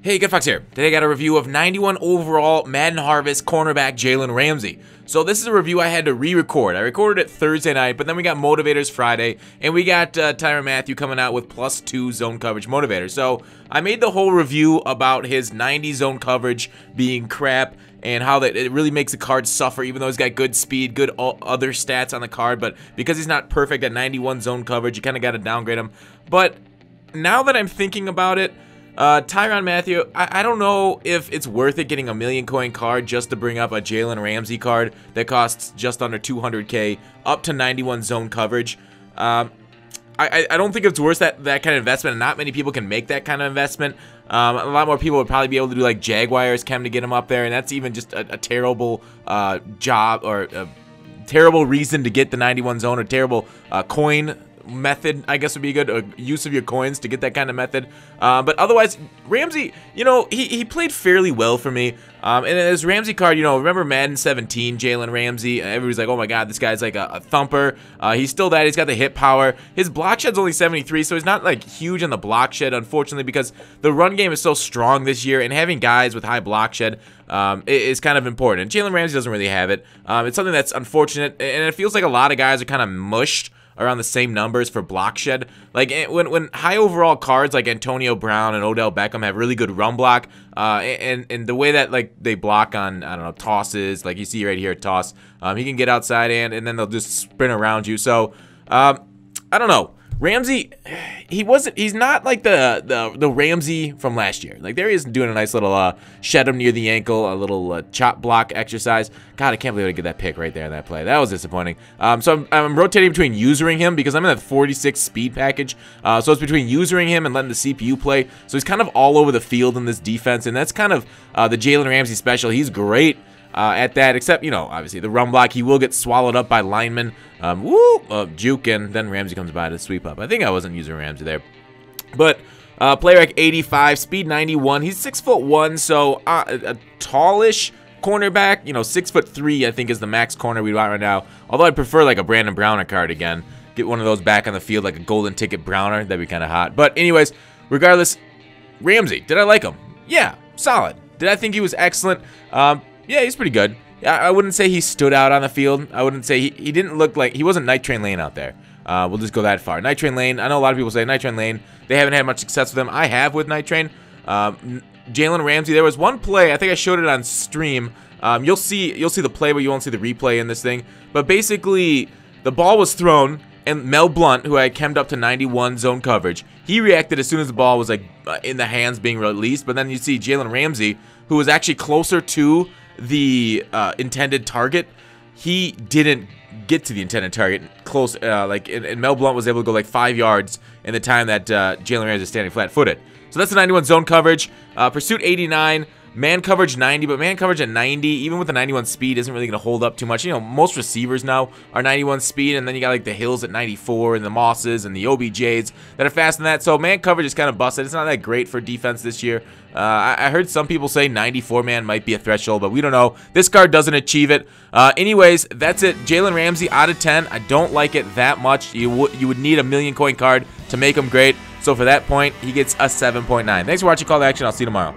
Hey, Good Fox here. Today I got a review of 91 overall Madden Harvest cornerback Jalen Ramsey. So this is a review I had to re-record. I recorded it Thursday night, but then we got Motivators Friday, and we got Tyrann Mathieu coming out with +2 zone coverage motivator. So I made the whole review about his 90 zone coverage being crap, and how that it really makes the card suffer, even though he's got good speed, good other stats on the card, but because he's not perfect at 91 zone coverage, you kind of got to downgrade him. But now that I'm thinking about it, Tyrann Mathieu, I don't know if it's worth it getting a million coin card just to bring up a Jalen Ramsey card that costs just under 200k up to 91 zone coverage. I don't think it's worth that kind of investment, and not many people can make that kind of investment. A lot more people would probably be able to do like Jaguars Chem to get him up there, and that's even just a terrible job, or a terrible reason to get the 91 zone, or terrible coin method, I guess, would be good use of your coins to get that kind of method. But otherwise, Ramsey, you know, he played fairly well for me. And his Ramsey card, you know, remember Madden 17, Jalen Ramsey? Everybody's like, oh my god, this guy's like a thumper. He's still that. He's got the hit power. His block shed's only 73, so he's not like huge on the block shed, unfortunately, because the run game is so strong this year, and having guys with high block shed is kind of important. And Jalen Ramsey doesn't really have it. It's something that's unfortunate, and it feels like a lot of guys are kind of mushed around the same numbers for block shed. Like when high overall cards like Antonio Brown and Odell Beckham have really good run block, and the way that like they block on, I don't know, tosses, like you see right here, toss, he can get outside and then they'll just sprint around you. So I don't know. Ramsey, he's not like the Ramsey from last year. Like, there he is doing a nice little shed him near the ankle, a little chop block exercise. God, I can't believe I get that pick right there in that play. That was disappointing. So I'm rotating between usering him because I'm in that 46 speed package. So it's between usering him and letting the CPU play. So he's kind of all over the field in this defense, and that's kind of the Jalen Ramsey special. He's great at that, except, you know, obviously the run block, he will get swallowed up by linemen. Juke, and then Ramsey comes by to sweep up. I think I wasn't using Ramsey there. But play rec 85, speed 91. He's 6'1", so a tallish cornerback. You know, 6'3", I think, is the max corner we want right now. Although I'd prefer like a Brandon Browner card again. Get one of those back on the field, like a golden ticket Browner. That'd be kind of hot. But anyways, regardless, Ramsey, did I like him? Yeah, solid. Did I think he was excellent? Yeah, he's pretty good. I wouldn't say he stood out on the field. I wouldn't say he didn't look like he wasn't Night Train Lane out there. We'll just go that far. Night Train Lane, I know a lot of people say Night Train Lane, they haven't had much success with him. I have with Night Train. Jalen Ramsey, there was one play, I think I showed it on stream. You'll see the play, but you won't see the replay in this thing. But basically, the ball was thrown, and Mel Blount, who I chemmed up to 91 zone coverage, he reacted as soon as the ball was like in the hands being released. But then you see Jalen Ramsey, who was actually closer to the intended target. He didn't get to the intended target close, and Mel Blount was able to go like 5 yards in the time that Jalen Ramsey is standing flat-footed. So that's the 91 zone coverage. Pursuit 89, man coverage 90, but man coverage at 90, even with the 91 speed, isn't really going to hold up too much. You know, most receivers now are 91 speed, and then you got like the Hills at 94, and the Mosses and the OBJs that are faster than that. So man coverage is kind of busted. It's not that great for defense this year. I heard some people say 94 man might be a threshold, but we don't know. This card doesn't achieve it. Anyways, that's it. Jalen Ramsey out of 10. I don't like it that much. You would need a million coin card to make him great. So for that point, he gets a 7.9. Thanks for watching Call to Action. I'll see you tomorrow.